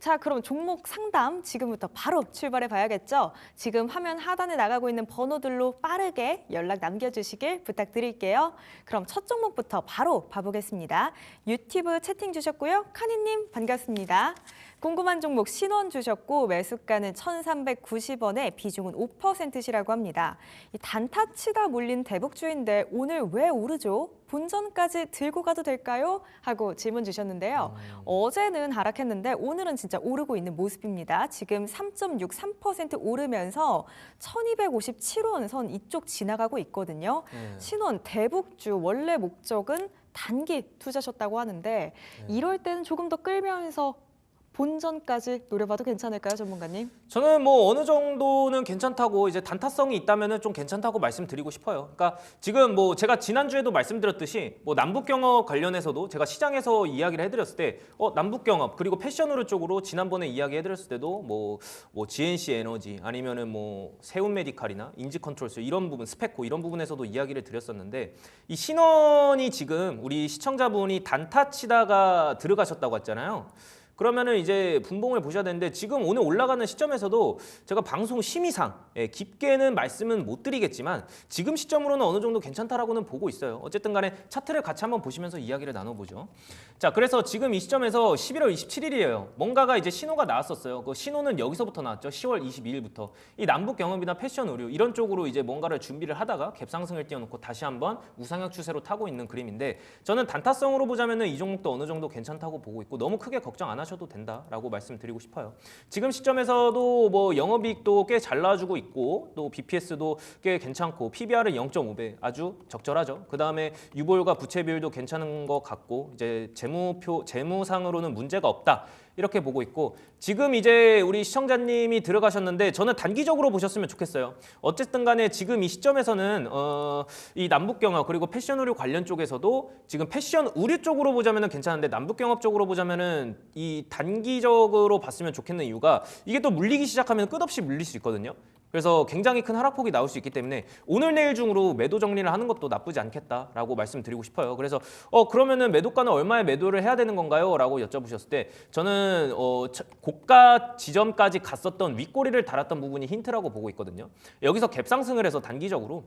자, 그럼 종목 상담 지금부터 바로 출발해 봐야겠죠? 지금 화면 하단에 나가고 있는 번호들로 빠르게 연락 남겨주시길 부탁드릴게요. 그럼 첫 종목부터 바로 봐보겠습니다. 유튜브 채팅 주셨고요. 카니님 반갑습니다. 궁금한 종목 신원 주셨고 매수가는 1,390원에 비중은 5%시라고 합니다. 이 단타 치다 몰린 대북주인데 오늘 왜 오르죠? 본전까지 들고 가도 될까요? 하고 질문 주셨는데요. 어제는 하락했는데 오늘은 진짜 오르고 있는 모습입니다. 지금 3.63% 오르면서 1,257원 선 이쪽 지나가고 있거든요. 신원 대북주 원래 목적은 단기 투자셨다고 하는데 이럴 때는 조금 더 끌면서 본전까지 노려봐도 괜찮을까요, 전문가님? 저는 뭐 어느 정도는 괜찮다고 이제 단타성이 있다면은 좀 괜찮다고 말씀드리고 싶어요. 그러니까 지금 뭐 제가 지난주에도 말씀드렸듯이 뭐 남북경업 관련해서도 제가 시장에서 이야기를 해드렸을 때 남북경업 그리고 패션으로 쪽으로 지난번에 이야기해드렸을 때도 뭐 GNC 에너지 아니면은 뭐 세운메디칼이나 인지컨트롤스 이런 부분 스펙코 이런 부분에서도 이야기를 드렸었는데 이 신원이 지금 우리 시청자분이 단타 치다가 들어가셨다고 했잖아요. 그러면은 이제 분봉을 보셔야 되는데 지금 오늘 올라가는 시점에서도 제가 방송 심의상 깊게는 말씀은 못 드리겠지만 지금 시점으로는 어느 정도 괜찮다라고는 보고 있어요. 어쨌든 간에 차트를 같이 한번 보시면서 이야기를 나눠보죠. 자, 그래서 지금 이 시점에서 11월 27일이에요. 뭔가가 이제 신호가 나왔었어요. 그 신호는 여기서부터 나왔죠. 10월 22일부터. 이 남북 경험이나 패션 의류 이런 쪽으로 이제 뭔가를 준비를 하다가 갭상승을 띄워놓고 다시 한번 우상향 추세로 타고 있는 그림인데 저는 단타성으로 보자면은 이 종목도 어느 정도 괜찮다고 보고 있고 너무 크게 걱정 안 하셔도 된다라고 말씀드리고 싶어요. 지금 시점에서도 뭐 영업이익도 꽤 잘 나와주고 있고 또 BPS도 꽤 괜찮고 PBR은 0.5배 아주 적절하죠. 그 다음에 유보율과 부채 비율도 괜찮은 것 같고 이제 재무상으로는 문제가 없다. 이렇게 보고 있고 지금 이제 우리 시청자님이 들어가셨는데 저는 단기적으로 보셨으면 좋겠어요. 어쨌든 간에 지금 이 시점에서는 이 남북경업 그리고 패션 의류 관련 쪽에서도 지금 패션 의류 쪽으로 보자면은 괜찮은데 남북경업 쪽으로 보자면은 이 단기적으로 봤으면 좋겠는 이유가 이게 또 물리기 시작하면 끝없이 물릴 수 있거든요. 그래서 굉장히 큰 하락폭이 나올 수 있기 때문에 오늘 내일 중으로 매도 정리를 하는 것도 나쁘지 않겠다라고 말씀드리고 싶어요. 그래서 그러면은 매도가는 얼마에 매도를 해야 되는 건가요? 라고 여쭤보셨을 때 저는 고가 지점까지 갔었던 윗꼬리를 달았던 부분이 힌트라고 보고 있거든요. 여기서 갭 상승을 해서 단기적으로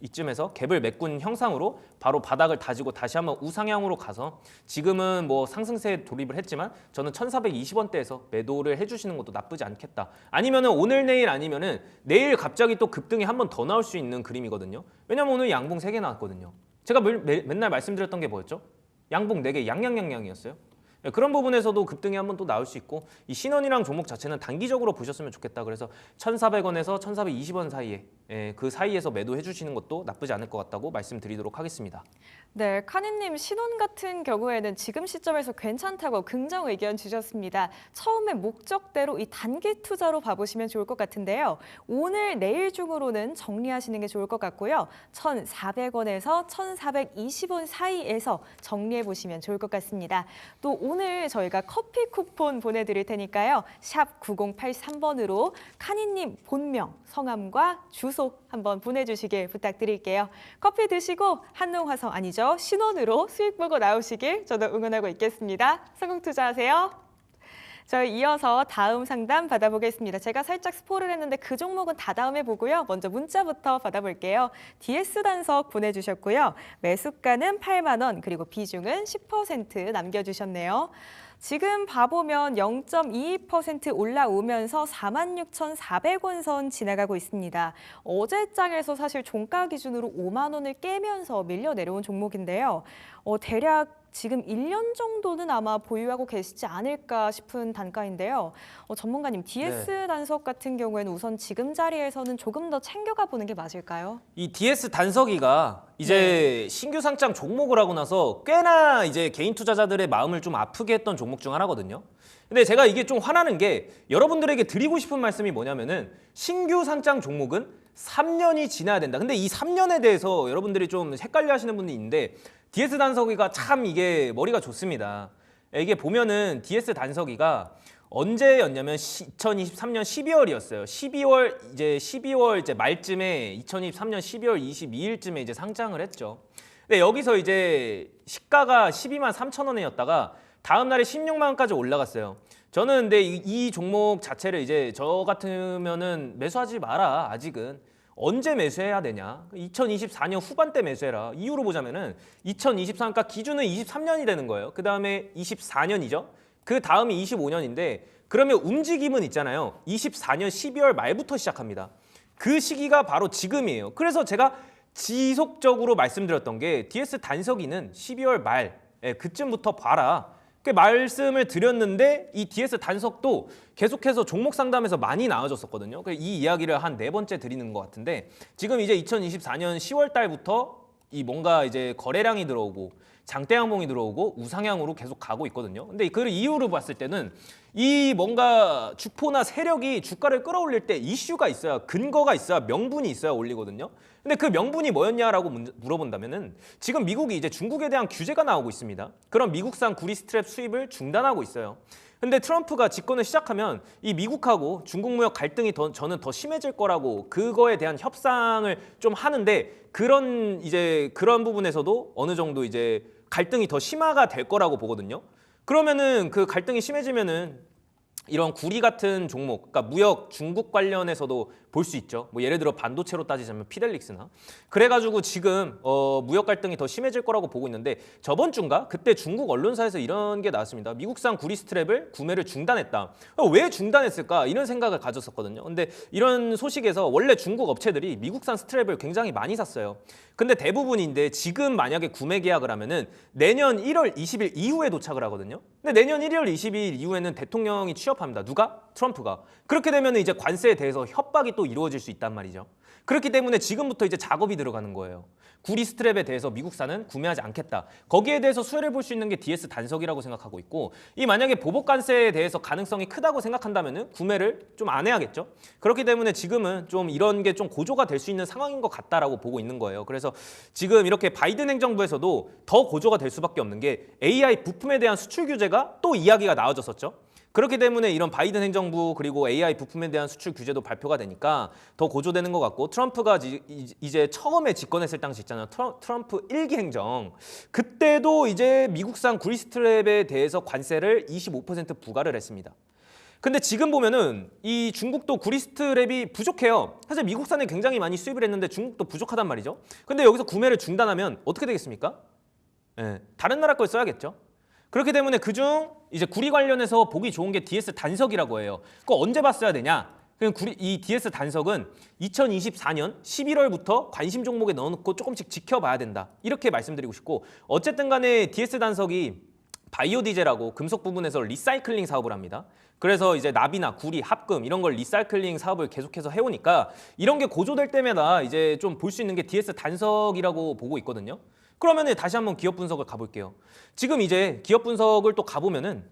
이쯤에서 갭을 메꾼 형상으로 바로 바닥을 다지고 다시 한번 우상향으로 가서 지금은 뭐 상승세에 돌입을 했지만 저는 1,420원대에서 매도를 해주시는 것도 나쁘지 않겠다. 아니면은 오늘 내일 아니면은 내일 갑자기 또 급등이 한 번 더 나올 수 있는 그림이거든요. 왜냐면 오늘 양봉 3개 나왔거든요. 제가 맨날 말씀드렸던 게 뭐였죠? 양봉 4개 양양양양이었어요. 그런 부분에서도 급등이 한 번 또 나올 수 있고 이 신원이랑 종목 자체는 단기적으로 보셨으면 좋겠다. 그래서 1,400원에서 1,420원 사이에 그 사이에서 매도해 주시는 것도 나쁘지 않을 것 같다고 말씀드리도록 하겠습니다. 네, 카니님 신원 같은 경우에는 지금 시점에서 괜찮다고 긍정 의견 주셨습니다. 처음에 목적대로 이 단기 투자로 봐보시면 좋을 것 같은데요. 오늘 내일 중으로는 정리하시는 게 좋을 것 같고요. 1,400원에서 1,420원 사이에서 정리해 보시면 좋을 것 같습니다. 또 오늘 저희가 커피 쿠폰 보내드릴 테니까요. 샵 9083번으로 카니님 본명, 성함과 주소 한번 보내주시길 부탁드릴게요. 커피 드시고 한농화성 아니죠? 신원으로 수익 보고 나오시길 저도 응원하고 있겠습니다. 성공 투자하세요. 저희 이어서 다음 상담 받아보겠습니다. 제가 살짝 스포를 했는데 그 종목은 다 다음에 보고요. 먼저 문자부터 받아볼게요. DS 단석 보내주셨고요. 매수가는 8만 원 그리고 비중은 10% 남겨주셨네요. 지금 봐보면 0.22% 올라오면서 46,400원 선 지나가고 있습니다. 어제 장에서 사실 종가 기준으로 5만 원을 깨면서 밀려 내려온 종목인데요. 대략 지금 1년 정도는 아마 보유하고 계시지 않을까 싶은 단가인데요. 전문가님, DS 단석 같은 경우에는 우선 지금 자리에서는 조금 더 챙겨가 보는 게 맞을까요? 이 DS 단석이가 이제 신규 상장 종목을 하고 나서 꽤나 이제 개인 투자자들의 마음을 좀 아프게 했던 종목 중 하나거든요. 근데 제가 이게 좀 화나는 게 여러분들에게 드리고 싶은 말씀이 뭐냐면은 신규 상장 종목은 3년이 지나야 된다. 근데 이 3년에 대해서 여러분들이 좀 헷갈려 하시는 분이 있는데 DS 단석이가 참 이게 머리가 좋습니다. 이게 보면은 DS 단석이가 언제였냐면 2023년 12월이었어요. 12월 이제 말쯤에 2023년 12월 22일쯤에 이제 상장을 했죠. 근데 여기서 이제 시가가 12만 3천 원이었다가 다음 날에 16만 원까지 올라갔어요. 저는 근데 이 종목 자체를 이제 저 같으면은 매수하지 마라. 아직은 언제 매수해야 되냐? 2024년 후반때 매수해라. 이유로 보자면은 2023, 그러니까 기준은 23년이 되는 거예요. 그 다음에 24년이죠. 그 다음이 25년인데 그러면 움직임은 있잖아요. 24년 12월 말부터 시작합니다. 그 시기가 바로 지금이에요. 그래서 제가 지속적으로 말씀드렸던 게 DS 단서기는 12월 말 그쯤부터 봐라. 그 말씀을 드렸는데 이 DS 단석도 계속해서 종목 상담에서 많이 나와줬었거든요. 이 이야기를 한 4번째 드리는 것 같은데 지금 이제 2024년 10월 달부터 이 뭔가 이제 거래량이 들어오고 장대 항봉이 들어오고 우상향으로 계속 가고 있거든요. 근데 그 이유로 봤을 때는 이 뭔가 주포나 세력이 주가를 끌어올릴 때 이슈가 있어야 근거가 있어야 명분이 있어야 올리거든요. 근데 그 명분이 뭐였냐라고 물어본다면은 지금 미국이 이제 중국에 대한 규제가 나오고 있습니다. 그럼 미국산 구리 스트랩 수입을 중단하고 있어요. 근데 트럼프가 집권을 시작하면 이 미국하고 중국 무역 갈등이 저는 더 심해질 거라고 그거에 대한 협상을 좀 하는데 그런 부분에서도 어느 정도 이제 갈등이 더 심화가 될 거라고 보거든요. 그러면은 그 갈등이 심해지면은 이런 구리 같은 종목, 그러니까 무역 중국 관련해서도 볼 수 있죠. 뭐 예를 들어 반도체로 따지자면 피델릭스나. 그래가지고 지금 무역 갈등이 더 심해질 거라고 보고 있는데 저번 주인가 그때 중국 언론사에서 이런 게 나왔습니다. 미국산 구리 스트랩을 구매를 중단했다. 왜 중단했을까 이런 생각을 가졌었거든요. 근데 이런 소식에서 원래 중국 업체들이 미국산 스트랩을 굉장히 많이 샀어요. 근데 대부분인데 지금 만약에 구매 계약을 하면은 내년 1월 20일 이후에 도착을 하거든요. 근데 내년 1월 20일 이후에는 대통령이 취업합니다. 누가? 트럼프가. 그렇게 되면 이제 관세에 대해서 협박이 또 이루어질 수 있단 말이죠. 그렇기 때문에 지금부터 이제 작업이 들어가는 거예요. 구리 스트랩에 대해서 미국산은 구매하지 않겠다. 거기에 대해서 수혜를 볼 수 있는 게 DS 단석이라고 생각하고 있고 이 만약에 보복 관세에 대해서 가능성이 크다고 생각한다면은 구매를 좀 안 해야겠죠. 그렇기 때문에 지금은 좀 이런 게 좀 고조가 될 수 있는 상황인 것 같다라고 보고 있는 거예요. 그래서 지금 이렇게 바이든 행정부에서도 더 고조가 될 수밖에 없는 게 AI 부품에 대한 수출 규제가 또 이야기가 나와졌었죠. 그렇기 때문에 이런 바이든 행정부 그리고 AI 부품에 대한 수출 규제도 발표가 되니까 더 고조되는 것 같고 트럼프가 이제 처음에 집권했을 당시 있잖아요. 트럼프 1기 행정. 그때도 이제 미국산 구리 스트랩에 대해서 관세를 25% 부과를 했습니다. 근데 지금 보면은 이 중국도 구리 스트랩이 부족해요. 사실 미국산에 굉장히 많이 수입을 했는데 중국도 부족하단 말이죠. 근데 여기서 구매를 중단하면 어떻게 되겠습니까? 다른 나라 걸 써야겠죠. 그렇기 때문에 그중 이제 구리 관련해서 보기 좋은 게 DS 단석이라고 해요. 그거 언제 봤어야 되냐? 이 DS 단석은 2024년 11월부터 관심 종목에 넣어놓고 조금씩 지켜봐야 된다. 이렇게 말씀드리고 싶고 어쨌든 간에 DS 단석이 바이오 디젤하고 금속 부분에서 리사이클링 사업을 합니다. 그래서 이제 납이나 구리, 합금 이런 걸 리사이클링 사업을 계속해서 해오니까 이런 게 고조될 때마다 이제 좀 볼 수 있는 게 DS 단석이라고 보고 있거든요. 그러면 다시 한번 기업 분석을 가볼게요. 지금 이제 기업 분석을 또 가보면은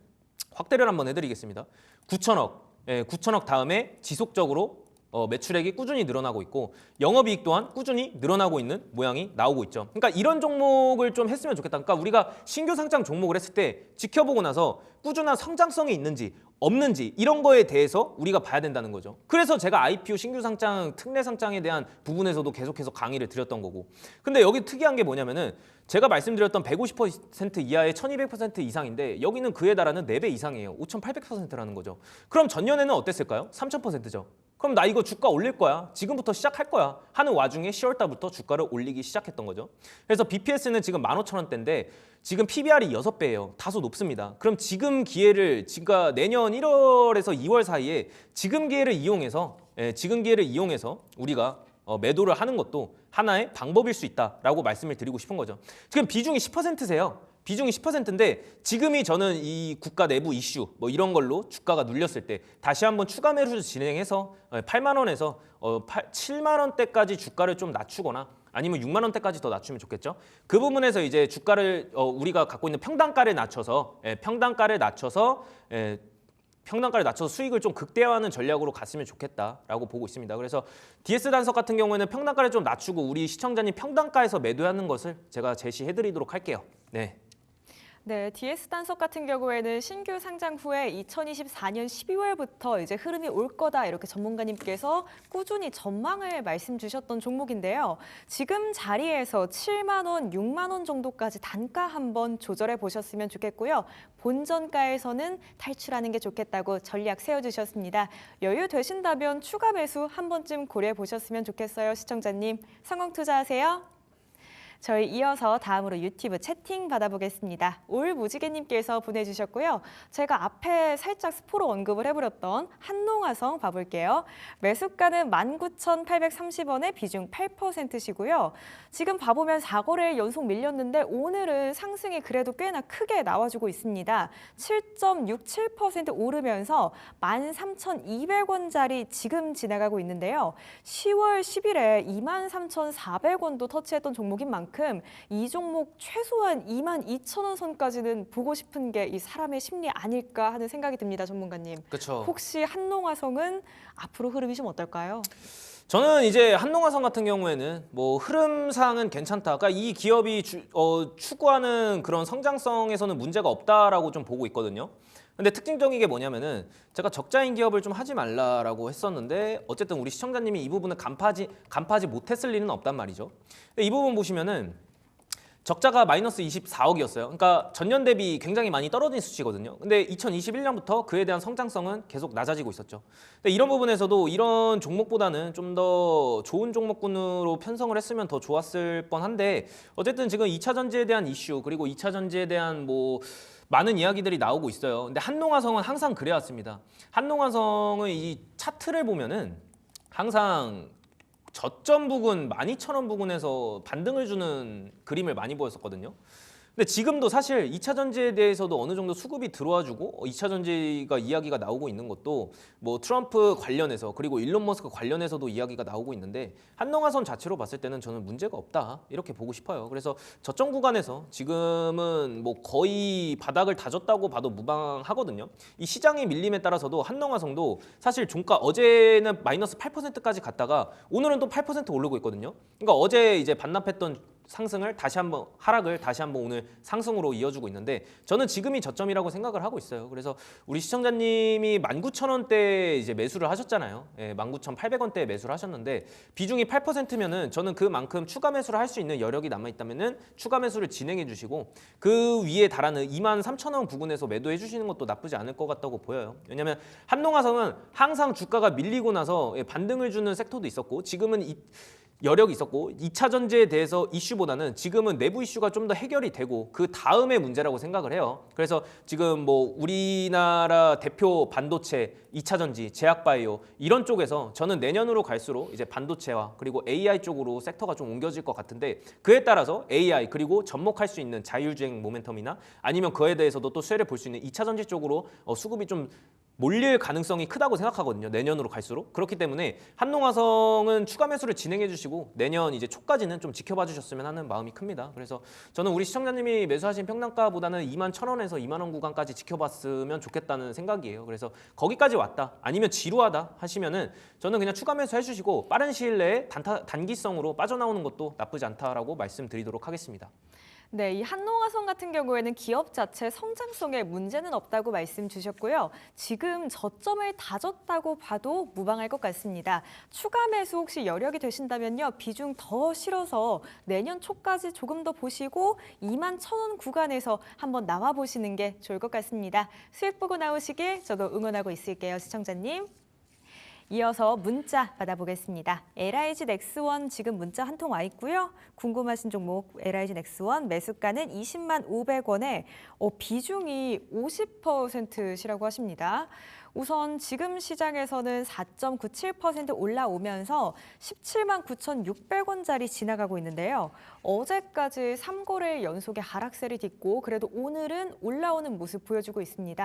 확대를 한번 해드리겠습니다. 9천억, 9천억 다음에 지속적으로 매출액이 꾸준히 늘어나고 있고 영업이익 또한 꾸준히 늘어나고 있는 모양이 나오고 있죠. 그러니까 이런 종목을 좀 했으면 좋겠다. 그러니까 우리가 신규 상장 종목을 했을 때 지켜보고 나서 꾸준한 성장성이 있는지 없는지 이런 거에 대해서 우리가 봐야 된다는 거죠. 그래서 제가 IPO 신규 상장, 특례 상장에 대한 부분에서도 계속해서 강의를 드렸던 거고. 근데 여기 특이한 게 뭐냐면은 제가 말씀드렸던 150% 이하의 1200% 이상인데 여기는 그에 달하는 4배 이상이에요. 5800%라는 거죠. 그럼 전년에는 어땠을까요? 3000%죠. 그럼 나 이거 주가 올릴 거야. 지금부터 시작할 거야. 하는 와중에 10월 달부터 주가를 올리기 시작했던 거죠. 그래서 BPS는 지금 15,000원대인데 지금 PBR이 6배예요. 다소 높습니다. 그럼 지금 기회를 내년 1월에서 2월 사이에 지금 기회를 이용해서 우리가 매도를 하는 것도 하나의 방법일 수 있다라고 말씀을 드리고 싶은 거죠. 지금 비중이 10%세요. 비중이 10%인데 지금이 저는 이 국가 내부 이슈 뭐 이런 걸로 주가가 눌렸을 때 다시 한번 추가 매수를 진행해서 8만 원에서 7만 원대까지 주가를 좀 낮추거나 아니면 6만 원대까지 더 낮추면 좋겠죠. 그 부분에서 이제 주가를 우리가 갖고 있는 평단가를 낮춰서 수익을 좀 극대화하는 전략으로 갔으면 좋겠다라고 보고 있습니다. 그래서 DS 단석 같은 경우에는 평단가를 좀 낮추고 우리 시청자님 평단가에서 매도하는 것을 제가 제시해드리도록 할게요. 네. 네, DS 단석 같은 경우에는 신규 상장 후에 2024년 12월부터 이제 흐름이 올 거다 이렇게 전문가님께서 꾸준히 전망을 말씀 주셨던 종목인데요. 지금 자리에서 7만 원, 6만 원 정도까지 단가 한번 조절해 보셨으면 좋겠고요. 본전가에서는 탈출하는 게 좋겠다고 전략 세워주셨습니다. 여유 되신다면 추가 매수 한 번쯤 고려해 보셨으면 좋겠어요, 시청자님. 성공 투자하세요. 저희 이어서 다음으로 유튜브 채팅 받아보겠습니다. 올 무지개님께서 보내주셨고요. 제가 앞에 살짝 스포로 언급을 해버렸던 한농화성 봐볼게요. 매수가는 19,830원에 비중 8%시고요. 지금 봐보면 4거래일 연속 밀렸는데 오늘은 상승이 그래도 꽤나 크게 나와주고 있습니다. 7.67% 오르면서 13,200원짜리 지금 지나가고 있는데요. 10월 10일에 23,400원도 터치했던 종목인 만큼 이 종목 최소한 22,000원 선까지는 보고 싶은 게 이 사람의 심리 아닐까 하는 생각이 듭니다, 전문가님. 그렇죠. 혹시 한농화성은 앞으로 흐름이 좀 어떨까요? 저는 이제 한농화성 같은 경우에는 뭐 흐름상은 괜찮다. 그러니까 이 기업이 추구하는 그런 성장성에서는 문제가 없다라고 좀 보고 있거든요. 근데 특징적인 게 뭐냐면은 제가 적자인 기업을 좀 하지 말라라고 했었는데 어쨌든 우리 시청자님이 이 부분을 간파하지 못했을 리는 없단 말이죠. 근데 이 부분 보시면은 적자가 마이너스 24억이었어요. 그러니까 전년 대비 굉장히 많이 떨어진 수치거든요. 근데 2021년부터 그에 대한 성장성은 계속 낮아지고 있었죠. 근데 이런 부분에서도 이런 종목보다는 좀 더 좋은 종목군으로 편성을 했으면 더 좋았을 뻔한데 어쨌든 지금 2차 전지에 대한 이슈 그리고 2차 전지에 대한 뭐 많은 이야기들이 나오고 있어요. 근데 한농화성은 항상 그래왔습니다. 한농화성은 이 차트를 보면은 항상 저점 부근 12,000원 부근에서 반등을 주는 그림을 많이 보였었거든요. 근데 지금도 사실 2차 전지에 대해서도 어느 정도 수급이 들어와주고 2차 전지가 이야기가 나오고 있는 것도 뭐 트럼프 관련해서 그리고 일론 머스크 관련해서도 이야기가 나오고 있는데 한농화선 자체로 봤을 때는 저는 문제가 없다 이렇게 보고 싶어요. 그래서 저점 구간에서 지금은 뭐 거의 바닥을 다졌다고 봐도 무방하거든요. 이 시장의 밀림에 따라서도 한농화성도 사실 종가 어제는 마이너스 8%까지 갔다가 오늘은 또 8% 오르고 있거든요. 그러니까 어제 이제 반납했던 상승을 다시 한번 하락을 다시 한번 오늘 상승으로 이어주고 있는데 저는 지금이 저점이라고 생각을 하고 있어요. 그래서 우리 시청자님이 19,000원대 이제 매수를 하셨잖아요. 예, 19,800원대에 매수를 하셨는데 비중이 8%면은 저는 그만큼 추가 매수를 할 수 있는 여력이 남아 있다면은 추가 매수를 진행해 주시고 그 위에 달하는 23,000원 부근에서 매도해 주시는 것도 나쁘지 않을 것 같다고 보여요. 왜냐하면 한농화성은 항상 주가가 밀리고 나서 반등을 주는 섹터도 있었고 지금은 여력이 있었고 2차 전지에 대해서 이슈보다는 지금은 내부 이슈가 좀 더 해결이 되고 그 다음의 문제라고 생각을 해요. 그래서 지금 뭐 우리나라 대표 반도체, 2차 전지, 제약바이오 이런 쪽에서 저는 내년으로 갈수록 이제 반도체와 그리고 AI 쪽으로 섹터가 좀 옮겨질 것 같은데 그에 따라서 AI 그리고 접목할 수 있는 자율주행 모멘텀이나 아니면 그에 대해서도 또 수혜를 볼 수 있는 2차 전지 쪽으로 수급이 좀 몰릴 가능성이 크다고 생각하거든요. 내년으로 갈수록. 그렇기 때문에 한농화성은 추가 매수를 진행해 주시고 내년 이제 초까지는 좀 지켜봐 주셨으면 하는 마음이 큽니다. 그래서 저는 우리 시청자님이 매수하신 평단가보다는 21,000원에서 2만 원 구간까지 지켜봤으면 좋겠다는 생각이에요. 그래서 거기까지 왔다 아니면 지루하다 하시면은 저는 그냥 추가 매수 해주시고 빠른 시일 내에 단기성으로 빠져나오는 것도 나쁘지 않다라고 말씀드리도록 하겠습니다. 네, 이 한농화성 같은 경우에는 기업 자체 성장성에 문제는 없다고 말씀 주셨고요. 지금 저점을 다졌다고 봐도 무방할 것 같습니다. 추가 매수 혹시 여력이 되신다면요. 비중 더 실어서 내년 초까지 조금 더 보시고 21,000원 구간에서 한번 나와 보시는 게 좋을 것 같습니다. 수익 보고 나오시길 저도 응원하고 있을게요, 시청자님. 이어서 문자 받아보겠습니다. LIG 넥스원 지금 문자 한 통 와 있고요. 궁금하신 종목 LIG 넥스원 매수가는 20만 500원에 비중이 50%시라고 하십니다. 우선 지금 시장에서는 4.97% 올라오면서 17만 9,600원짜리 지나가고 있는데요. 어제까지 3거래일 연속의 하락세를 딛고 그래도 오늘은 올라오는 모습 보여주고 있습니다.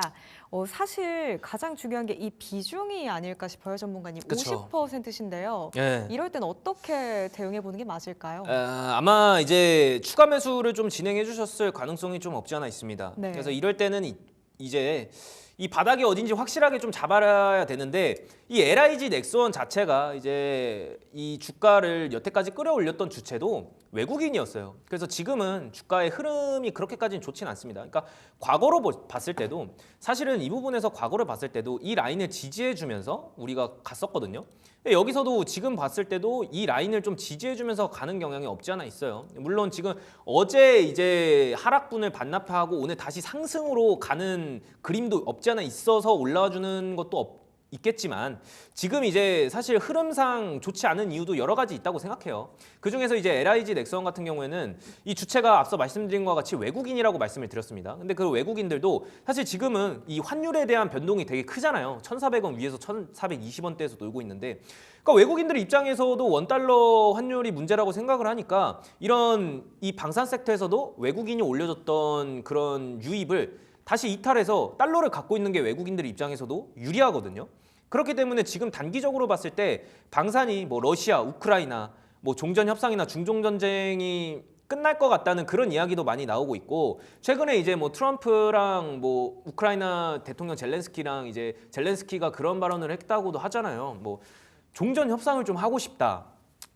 사실 가장 중요한 게 이 비중이 아닐까 싶어요, 전문가님. 그쵸. 50%신데요. 예. 이럴 땐 어떻게 대응해 보는 게 맞을까요? 아마 이제 추가 매수를 좀 진행해 주셨을 가능성이 좀 없지 않아 있습니다. 네. 그래서 이럴 때는 이제 이 바닥이 어딘지 확실하게 좀 잡아야 되는데 이 LIG 넥스원 자체가 이제 이 주가를 여태까지 끌어올렸던 주체도 외국인이었어요. 그래서 지금은 주가의 흐름이 그렇게까지는 좋진 않습니다. 그러니까 과거로 봤을 때도 사실은 이 부분에서 과거를 봤을 때도 이 라인을 지지해주면서 우리가 갔었거든요. 여기서도 지금 봤을 때도 이 라인을 좀 지지해주면서 가는 경향이 없지 않아 있어요. 물론 지금 어제 이제 하락분을 반납하고 오늘 다시 상승으로 가는 그림도 없지 않아 있어서 올라와주는 것도 있겠지만 지금 이제 사실 흐름상 좋지 않은 이유도 여러 가지 있다고 생각해요. 그중에서 이제 LIG 넥스원 같은 경우에는 이 주체가 앞서 말씀드린 것과 같이 외국인이라고 말씀을 드렸습니다. 근데 그 외국인들도 사실 지금은 이 환율에 대한 변동이 되게 크잖아요. 1,400원 위에서 1,420원대에서 놀고 있는데 그러니까 외국인들 입장에서도 원달러 환율이 문제라고 생각을 하니까 이런 이 방산 섹터에서도 외국인이 올려줬던 그런 유입을 다시 이탈해서 달러를 갖고 있는 게 외국인들 입장에서도 유리하거든요. 그렇기 때문에 지금 단기적으로 봤을 때 방산이 뭐 러시아, 우크라이나, 뭐 종전 협상이나 중동 전쟁이 끝날 것 같다는 그런 이야기도 많이 나오고 있고 최근에 이제 뭐 트럼프랑 뭐 우크라이나 대통령 젤렌스키랑 이제 젤렌스키가 그런 발언을 했다고도 하잖아요. 뭐 종전 협상을 좀 하고 싶다.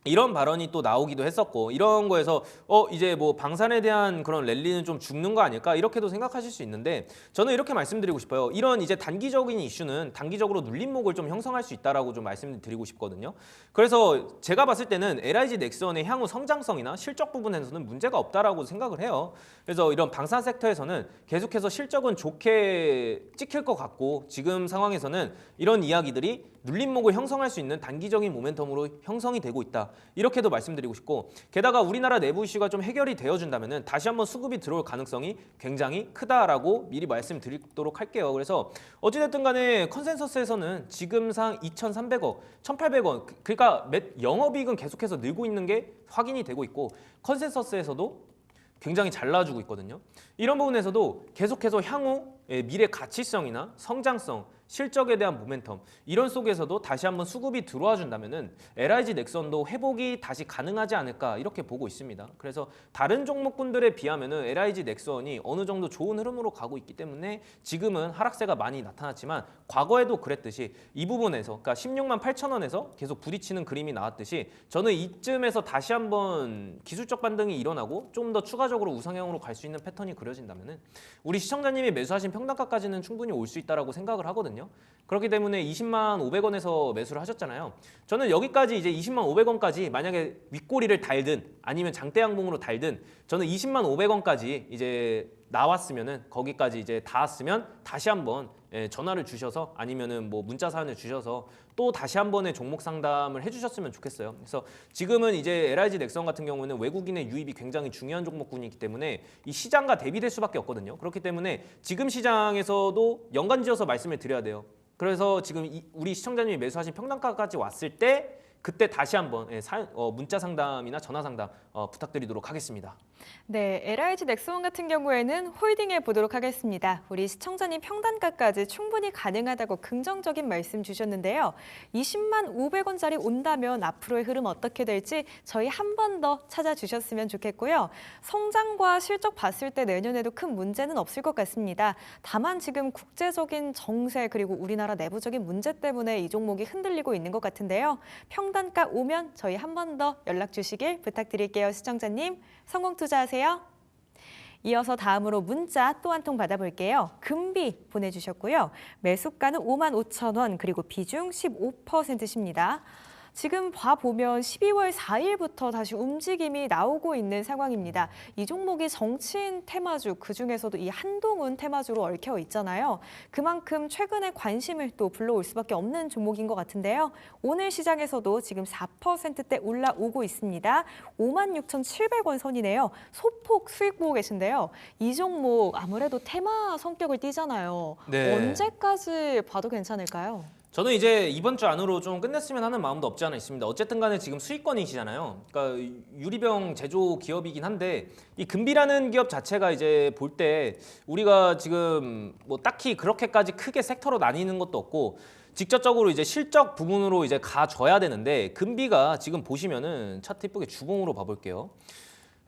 이런 발언이 또 나오기도 했었고 이런 거에서 이제 뭐 방산에 대한 그런 랠리는 좀 죽는 거 아닐까 이렇게도 생각하실 수 있는데 저는 이렇게 말씀드리고 싶어요. 이런 이제 단기적인 이슈는 단기적으로 눌림목을 좀 형성할 수 있다라고 좀 말씀드리고 싶거든요. 그래서 제가 봤을 때는 LIG 넥스원의 향후 성장성이나 실적 부분에서는 문제가 없다라고 생각을 해요. 그래서 이런 방산 섹터에서는 계속해서 실적은 좋게 찍힐 것 같고 지금 상황에서는 이런 이야기들이 눌림목을 형성할 수 있는 단기적인 모멘텀으로 형성이 되고 있다. 이렇게도 말씀드리고 싶고 게다가 우리나라 내부 이슈가 좀 해결이 되어준다면 다시 한번 수급이 들어올 가능성이 굉장히 크다라고 미리 말씀드리도록 할게요. 그래서 어찌됐든 간에 컨센서스에서는 지금상 2,300억, 1,800원 그러니까 영업이익은 계속해서 늘고 있는 게 확인이 되고 있고 컨센서스에서도 굉장히 잘 나와주고 있거든요. 이런 부분에서도 계속해서 향후 미래 가치성이나 성장성, 실적에 대한 모멘텀 이런 속에서도 다시 한번 수급이 들어와 준다면은 LIG 넥슨도 회복이 다시 가능하지 않을까 이렇게 보고 있습니다. 그래서 다른 종목군들에 비하면은 LIG 넥슨이 어느 정도 좋은 흐름으로 가고 있기 때문에 지금은 하락세가 많이 나타났지만 과거에도 그랬듯이 이 부분에서 그러니까 16만 8천 원에서 계속 부딪히는 그림이 나왔듯이 저는 이쯤에서 다시 한번 기술적 반등이 일어나고 좀 더 추가적으로 우상향으로 갈 수 있는 패턴이 그려진다면은 우리 시청자님이 매수하신 평단가까지는 충분히 올 수 있다라고 생각을 하거든요. 그렇기 때문에 20만 500원에서 매수를 하셨잖아요. 저는 여기까지 이제 20만 500원까지 만약에 윗꼬리를 달든 아니면 장대 양봉으로 달든 저는 20만 500원까지 이제 나왔으면은 거기까지 이제 닿았으면 다시 한번 전화를 주셔서 아니면은 뭐 문자 사연을 주셔서 또 다시 한 번의 종목 상담을 해주셨으면 좋겠어요. 그래서 지금은 이제 LIG 넥슨 같은 경우는 외국인의 유입이 굉장히 중요한 종목군이기 때문에 이 시장과 대비될 수밖에 없거든요. 그렇기 때문에 지금 시장에서도 연관지어서 말씀을 드려야 돼요. 그래서 지금 우리 시청자님이 매수하신 평단가까지 왔을 때 그때 다시 한번 문자 상담이나 전화 상담 부탁드리도록 하겠습니다. 네, LIG 넥스원 같은 경우에는 홀딩해 보도록 하겠습니다. 우리 시청자님 평단가까지 충분히 가능하다고 긍정적인 말씀 주셨는데요. 20만 500원짜리 온다면 앞으로의 흐름 어떻게 될지 저희 한 번 더 찾아주셨으면 좋겠고요. 성장과 실적 봤을 때 내년에도 큰 문제는 없을 것 같습니다. 다만 지금 국제적인 정세 그리고 우리나라 내부적인 문제 때문에 이 종목이 흔들리고 있는 것 같은데요. 평단가 오면 저희 한 번 더 연락 주시길 부탁드릴게요. 시청자님, 성공 투자하세요. 이어서 다음으로 문자 또 한 통 받아볼게요. 금비 보내주셨고요. 매수가는 55,000원 그리고 비중 15%십니다. 지금 봐보면 12월 4일부터 다시 움직임이 나오고 있는 상황입니다. 이 종목이 정치인 테마주, 그중에서도 이 한동훈 테마주로 얽혀 있잖아요. 그만큼 최근에 관심을 또 불러올 수밖에 없는 종목인 것 같은데요. 오늘 시장에서도 지금 4%대 올라오고 있습니다. 56,700원 선이네요. 소폭 수익 보고 계신데요. 이 종목 아무래도 테마 성격을 띠잖아요. 네. 언제까지 봐도 괜찮을까요? 저는 이제 이번 주 안으로 좀 끝냈으면 하는 마음도 없지 않아 있습니다. 어쨌든 간에 지금 수익권이시잖아요. 그러니까 유리병 제조 기업이긴 한데 이 금비라는 기업 자체가 이제 볼 때 우리가 지금 뭐 딱히 그렇게까지 크게 섹터로 나뉘는 것도 없고 직접적으로 이제 실적 부분으로 이제 가져야 되는데 금비가 지금 보시면은 차트 이쁘게 주봉으로 봐볼게요.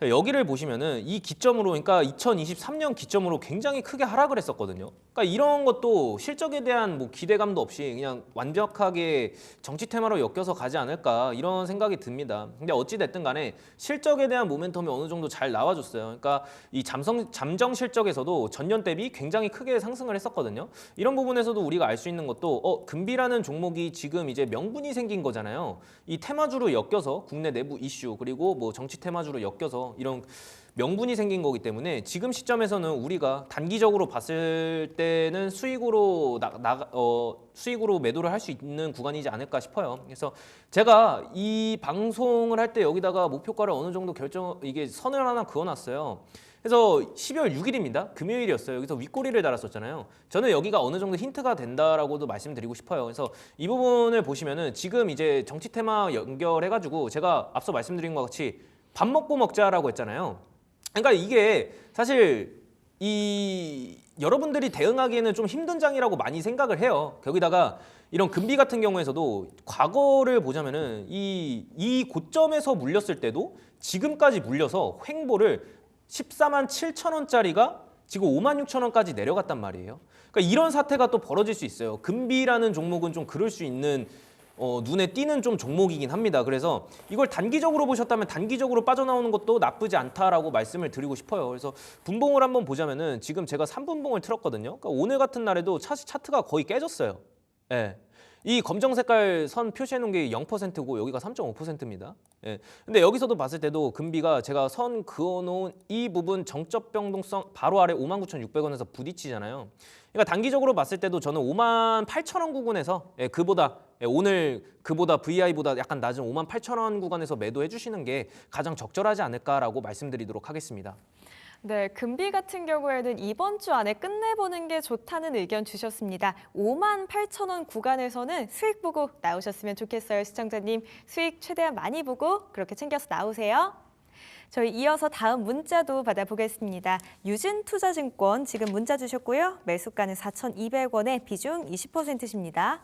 여기를 보시면은 이 기점으로 그러니까 2023년 기점으로 굉장히 크게 하락을 했었거든요. 그러니까 이런 것도 실적에 대한 뭐 기대감도 없이 그냥 완벽하게 정치 테마로 엮여서 가지 않을까 이런 생각이 듭니다. 근데 어찌 됐든 간에 실적에 대한 모멘텀이 어느 정도 잘 나와줬어요. 그러니까 이 잠정 실적에서도 전년 대비 굉장히 크게 상승을 했었거든요. 이런 부분에서도 우리가 알 수 있는 것도 금비라는 종목이 지금 이제 명분이 생긴 거잖아요. 이 테마주로 엮여서 국내 내부 이슈 그리고 뭐 정치 테마주로 엮여서 이런 명분이 생긴 거기 때문에 지금 시점에서는 우리가 단기적으로 봤을 때는 수익으로 매도를 할 수 있는 구간이지 않을까 싶어요. 그래서 제가 이 방송을 할 때 여기다가 목표가를 어느 정도 이게 선을 하나 그어놨어요. 그래서 12월 6일입니다. 금요일이었어요. 여기서 윗꼬리를 달았었잖아요. 저는 여기가 어느 정도 힌트가 된다라고도 말씀드리고 싶어요. 그래서 이 부분을 보시면은 지금 이제 정치 테마 연결해가지고 제가 앞서 말씀드린 것 같이 밥 먹고 먹자라고 했잖아요. 그러니까 이게 사실 여러분들이 대응하기에는 좀 힘든 장이라고 많이 생각을 해요. 거기다가 이런 금비 같은 경우에서도 과거를 보자면은 이 고점에서 물렸을 때도 지금까지 물려서 횡보를 14만 7천 원짜리가 지금 5만 6천 원까지 내려갔단 말이에요. 그러니까 이런 사태가 또 벌어질 수 있어요. 금비라는 종목은 좀 그럴 수 있는 눈에 띄는 좀 종목이긴 합니다. 그래서 이걸 단기적으로 보셨다면 단기적으로 빠져나오는 것도 나쁘지 않다라고 말씀을 드리고 싶어요. 그래서 분봉을 한번 보자면은 지금 제가 3분봉을 틀었거든요. 그러니까 오늘 같은 날에도 차트가 거의 깨졌어요. 예. 이 검정 색깔 선 표시해 놓은 게 0%고 여기가 3.5%입니다. 예. 근데 여기서도 봤을 때도 금비가 제가 선 그어 놓은 이 부분 정적 변동성 바로 아래 59,600원에서 부딪히잖아요. 그러니까 단기적으로 봤을 때도 저는 58,000원 구간에서 오늘 그보다 VI보다 약간 낮은 58,000원 구간에서 매도해 주시는 게 가장 적절하지 않을까라고 말씀드리도록 하겠습니다. 네, 금비 같은 경우에는 이번 주 안에 끝내보는 게 좋다는 의견 주셨습니다. 58,000원 구간에서는 수익 보고 나오셨으면 좋겠어요. 시청자님, 수익 최대한 많이 보고 그렇게 챙겨서 나오세요. 저희 이어서 다음 문자도 받아보겠습니다. 유진투자증권 지금 문자 주셨고요. 매수가는 4,200원에 비중 20%십니다.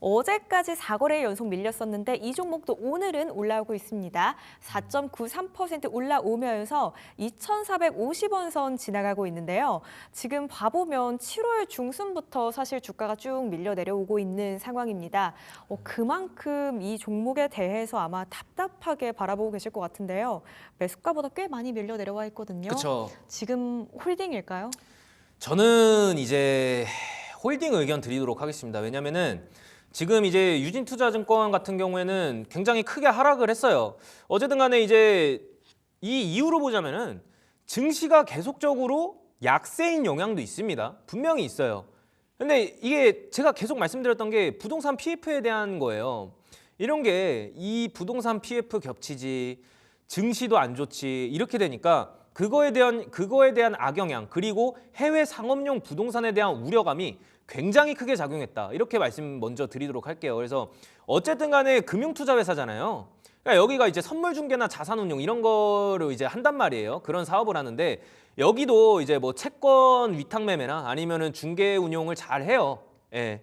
어제까지 4거래 연속 밀렸었는데 이 종목도 오늘은 올라오고 있습니다. 4.93% 올라오면서 2,450원 선 지나가고 있는데요. 지금 봐보면 7월 중순부터 사실 주가가 쭉 밀려 내려오고 있는 상황입니다. 그만큼 이 종목에 대해서 아마 답답하게 바라보고 계실 것 같은데요. 매수가보다 꽤 많이 밀려 내려와 있거든요. 그렇죠. 지금 홀딩일까요? 저는 이제 홀딩 의견 드리도록 하겠습니다. 왜냐면은 지금 이제 유진투자증권 같은 경우에는 굉장히 크게 하락을 했어요. 어쨌든 간에 이제 이 이유로 보자면은 증시가 계속적으로 약세인 영향도 있습니다. 분명히 있어요. 근데 이게 제가 계속 말씀드렸던 게 부동산 PF에 대한 거예요. 이런 게 이 부동산 PF 겹치지, 증시도 안 좋지 이렇게 되니까 그거에 대한 악영향 그리고 해외 상업용 부동산에 대한 우려감이 굉장히 크게 작용했다. 이렇게 말씀 먼저 드리도록 할게요. 그래서 어쨌든 간에 금융투자 회사잖아요. 그러니까 여기가 이제 선물 중개나 자산 운용 이런 거를 이제 한단 말이에요. 그런 사업을 하는데 여기도 이제 뭐 채권 위탁 매매나 아니면은 중개 운용을 잘 해요. 예.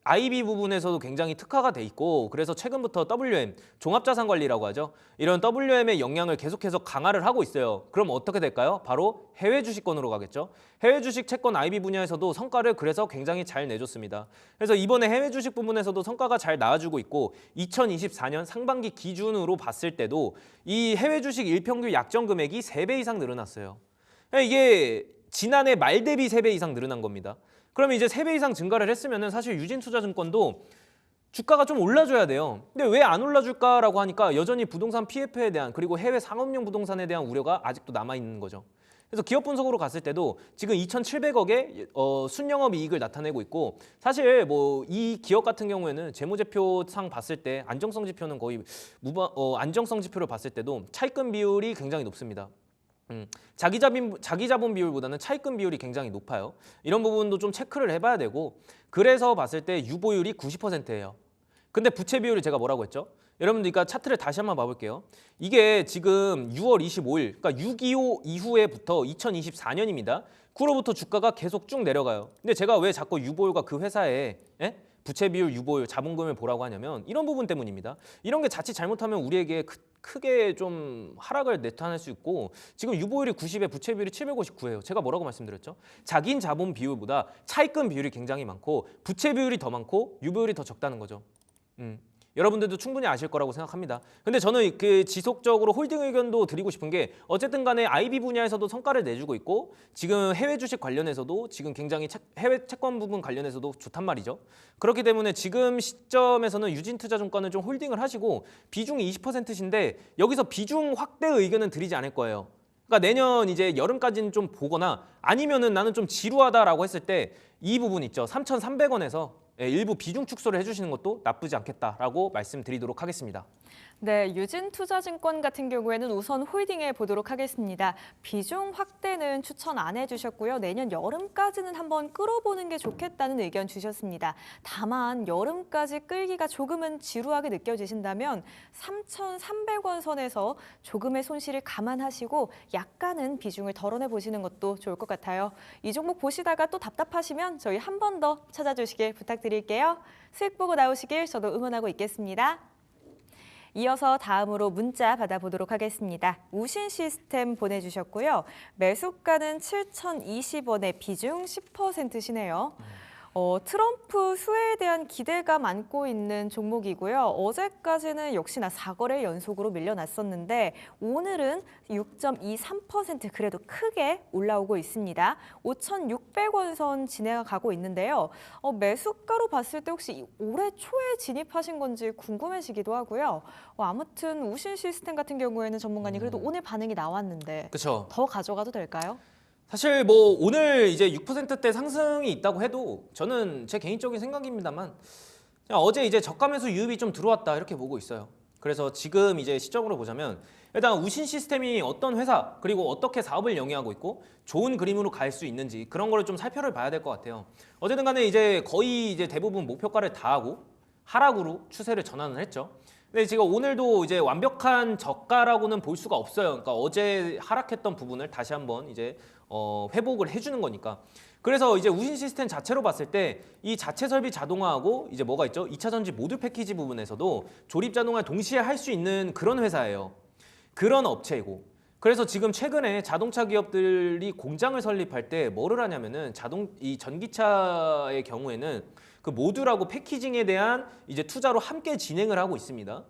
IB 부분에서도 굉장히 특화가 돼 있고 그래서 최근부터 WM, 종합자산관리라고 하죠. 이런 WM의 역량을 계속해서 강화를 하고 있어요. 그럼 어떻게 될까요? 바로 해외 주식권으로 가겠죠. 해외 주식 채권 IB 분야에서도 성과를 그래서 굉장히 잘 내줬습니다. 그래서 이번에 해외 주식 부분에서도 성과가 잘 나와주고 있고 2024년 상반기 기준으로 봤을 때도 이 해외 주식 일평균 약정 금액이 3배 이상 늘어났어요. 이게 지난해 말 대비 3배 이상 늘어난 겁니다. 그러면 이제 3배 이상 증가를 했으면은 사실 유진투자증권도 주가가 좀 올라줘야 돼요. 근데 왜 안 올라줄까라고 하니까 여전히 부동산 PF에 대한 그리고 해외 상업용 부동산에 대한 우려가 아직도 남아있는 거죠. 그래서 기업 분석으로 갔을 때도 지금 2,700억의 순영업 이익을 나타내고 있고 사실 뭐 이 기업 같은 경우에는 재무제표상 봤을 때 안정성 지표는 거의 안정성 지표를 봤을 때도 차입금 비율이 굉장히 높습니다. 자기 자본 비율보다는 차입금 비율이 굉장히 높아요. 이런 부분도 좀 체크를 해봐야 되고 그래서 봤을 때 유보율이 90%예요. 근데 부채 비율이 제가 뭐라고 했죠? 여러분들 그러니까 차트를 다시 한번 봐볼게요. 이게 지금 6월 25일, 그러니까 6.25 이후에부터 2024년입니다. 그로부터 주가가 계속 쭉 내려가요. 근데 제가 왜 자꾸 유보율과 그 회사에 부채 비율, 유보율, 자본금을 보라고 하냐면 이런 부분 때문입니다. 이런 게 자칫 잘못하면 우리에게 크게 좀 하락을 나타낼 수 있고 지금 유보율이 90에 부채 비율이 759예요. 제가 뭐라고 말씀드렸죠? 자긴 자본 비율보다 차입금 비율이 굉장히 많고 부채 비율이 더 많고 유보율이 더 적다는 거죠. 여러분들도 충분히 아실 거라고 생각합니다. 근데 저는 그 지속적으로 홀딩 의견도 드리고 싶은 게 어쨌든 간에 IB 분야에서도 성과를 내주고 있고 지금 해외 주식 관련해서도 지금 굉장히 해외 채권 부분 관련해서도 좋단 말이죠. 그렇기 때문에 지금 시점에서는 유진투자증권을 좀 홀딩을 하시고 비중이 20%신데 여기서 비중 확대 의견은 드리지 않을 거예요. 그러니까 내년 이제 여름까지는 좀 보거나 아니면은 나는 좀 지루하다라고 했을 때 이 부분 있죠. 3,300원에서 일부 비중 축소를 해주시는 것도 나쁘지 않겠다라고 말씀드리도록 하겠습니다. 네, 유진투자증권 같은 경우에는 우선 홀딩해 보도록 하겠습니다. 비중 확대는 추천 안 해주셨고요. 내년 여름까지는 한번 끌어보는 게 좋겠다는 의견 주셨습니다. 다만 여름까지 끌기가 조금은 지루하게 느껴지신다면 3,300원 선에서 조금의 손실을 감안하시고 약간은 비중을 덜어내 보시는 것도 좋을 것 같아요. 이 종목 보시다가 또 답답하시면 저희 한 번 더 찾아주시길 부탁드릴게요. 수익 보고 나오시길 저도 응원하고 있겠습니다. 이어서 다음으로 문자 받아보도록 하겠습니다. 우신 시스템 보내주셨고요. 매수가는 7,020원에 비중 10%시네요. 트럼프 수혜에 대한 기대감 안고 있는 종목이고요. 어제까지는 역시나 4거래 연속으로 밀려났었는데 오늘은 6.23% 그래도 크게 올라오고 있습니다. 5,600원 선 진행가고 있는데요. 매수가로 봤을 때 혹시 올해 초에 진입하신 건지 궁금해지기도 하고요. 아무튼 우신 시스템 같은 경우에는 전문가님 그래도 오늘 반응이 나왔는데 그렇죠. 더 가져가도 될까요? 사실 뭐 오늘 이제 6%대 상승이 있다고 해도 저는 제 개인적인 생각입니다만 그냥 어제 이제 저가 매수 유입이 좀 들어왔다 이렇게 보고 있어요. 그래서 지금 이제 시점으로 보자면 일단 우신 시스템이 어떤 회사 그리고 어떻게 사업을 영위하고 있고 좋은 그림으로 갈 수 있는지 그런 거를 좀 살펴를 봐야 될 것 같아요. 어쨌든 간에 이제 거의 이제 대부분 목표가를 다 하고 하락으로 추세를 전환을 했죠. 근데 지금 오늘도 이제 완벽한 저가라고는 볼 수가 없어요. 그러니까 어제 하락했던 부분을 다시 한번 이제 회복을 해주는 거니까. 그래서 이제 우신 시스템 자체로 봤을 때 이 자체 설비 자동화하고 이제 뭐가 있죠? 2차 전지 모듈 패키지 부분에서도 조립 자동화를 동시에 할 수 있는 그런 회사예요. 그런 업체이고. 그래서 지금 최근에 자동차 기업들이 공장을 설립할 때 뭐를 하냐면은 이 전기차의 경우에는 그 모듈하고 패키징에 대한 이제 투자로 함께 진행을 하고 있습니다.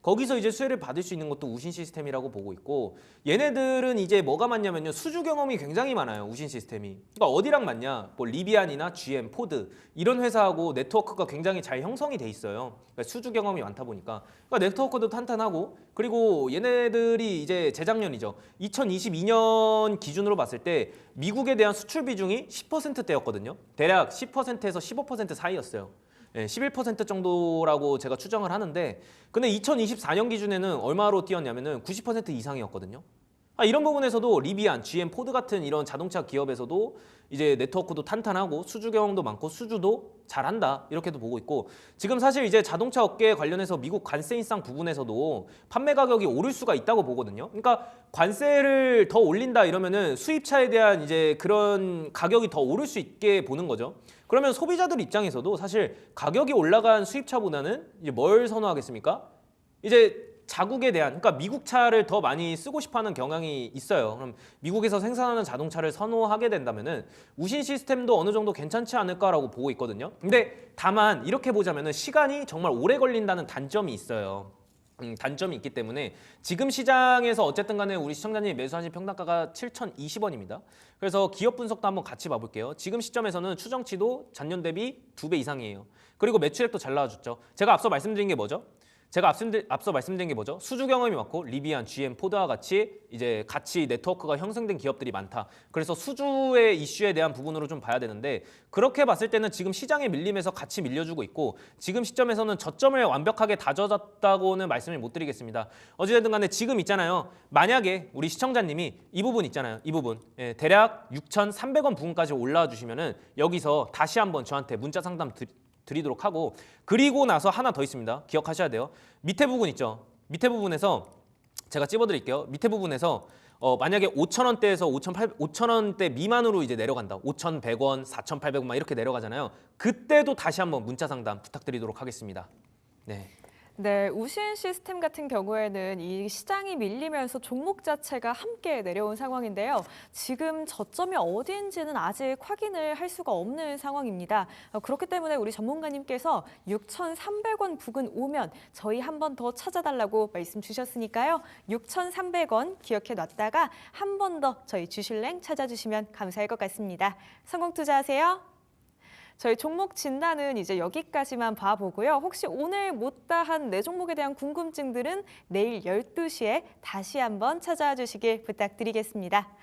거기서 이제 수혜를 받을 수 있는 것도 우신 시스템이라고 보고 있고 얘네들은 이제 뭐가 많냐면요. 수주 경험이 굉장히 많아요. 우신 시스템이. 그러니까 어디랑 맞냐? 뭐 리비안이나 GM, 포드 이런 회사하고 네트워크가 굉장히 잘 형성이 돼 있어요. 그러니까 수주 경험이 많다 보니까. 그러니까 네트워크도 탄탄하고 그리고 얘네들이 이제 재작년이죠. 2022년 기준으로 봤을 때 미국에 대한 수출 비중이 10%대였거든요. 대략 10%에서 15% 사이였어요. 11% 정도라고 제가 추정을 하는데 근데 2024년 기준에는 얼마로 뛰었냐면은 90% 이상이었거든요. 이런 부분에서도 리비안, GM, 포드 같은 이런 자동차 기업에서도 이제 네트워크도 탄탄하고 수주 경험도 많고 수주도 잘한다 이렇게도 보고 있고 지금 사실 이제 자동차 업계 관련해서 미국 관세 인상 부분에서도 판매 가격이 오를 수가 있다고 보거든요. 그러니까 관세를 더 올린다 이러면은 수입차에 대한 이제 그런 가격이 더 오를 수 있게 보는 거죠. 그러면 소비자들 입장에서도 사실 가격이 올라간 수입차보다는 이제 뭘 선호하겠습니까? 이제 자국에 대한 그러니까 미국 차를 더 많이 쓰고 싶어하는 경향이 있어요. 그럼 미국에서 생산하는 자동차를 선호하게 된다면은 우신 시스템도 어느 정도 괜찮지 않을까라고 보고 있거든요. 근데 다만 이렇게 보자면은 시간이 정말 오래 걸린다는 단점이 있어요. 단점이 있기 때문에 지금 시장에서 어쨌든 간에 우리 시청자님이 매수하신 평단가가 7,020원입니다. 그래서 기업 분석도 한번 같이 봐볼게요. 지금 시점에서는 추정치도 전년 대비 2배 이상이에요. 그리고 매출액도 잘 나와줬죠. 제가 앞서 말씀드린 게 뭐죠? 수주 경험이 많고 리비안, GM, 포드와 같이 이제 같이 네트워크가 형성된 기업들이 많다. 그래서 수주의 이슈에 대한 부분으로 좀 봐야 되는데 그렇게 봤을 때는 지금 시장의 밀림에서 같이 밀려주고 있고 지금 시점에서는 저점을 완벽하게 다져졌다고는 말씀을 못 드리겠습니다. 어찌됐든 간에 지금 있잖아요. 만약에 우리 시청자님이 이 부분 있잖아요. 이 부분 대략 6,300원 부분까지 올라와 주시면은 여기서 다시 한번 저한테 문자 상담 드리도록 하고 그리고 나서 하나 더 있습니다. 기억하셔야 돼요. 밑에 부분 있죠. 밑에 부분에서 제가 찝어드릴게요. 밑에 부분에서 만약에 5,000원대에서 5,000원대 미만으로 이제 내려간다. 5,100원, 4,800원 이렇게 내려가잖아요. 그때도 다시 한번 문자 상담 부탁드리도록 하겠습니다. 네. 네, 우신 시스템 같은 경우에는 이 시장이 밀리면서 종목 자체가 함께 내려온 상황인데요. 지금 저점이 어디인지는 아직 확인을 할 수가 없는 상황입니다. 그렇기 때문에 우리 전문가님께서 6,300원 부근 오면 저희 한 번 더 찾아달라고 말씀 주셨으니까요. 6,300원 기억해 놨다가 한 번 더 저희 주슐랭 찾아주시면 감사할 것 같습니다. 성공 투자하세요. 저희 종목 진단은 이제 여기까지만 봐보고요. 혹시 오늘 못다한 내 종목에 대한 궁금증들은 내일 12시에 다시 한번 찾아와 주시길 부탁드리겠습니다.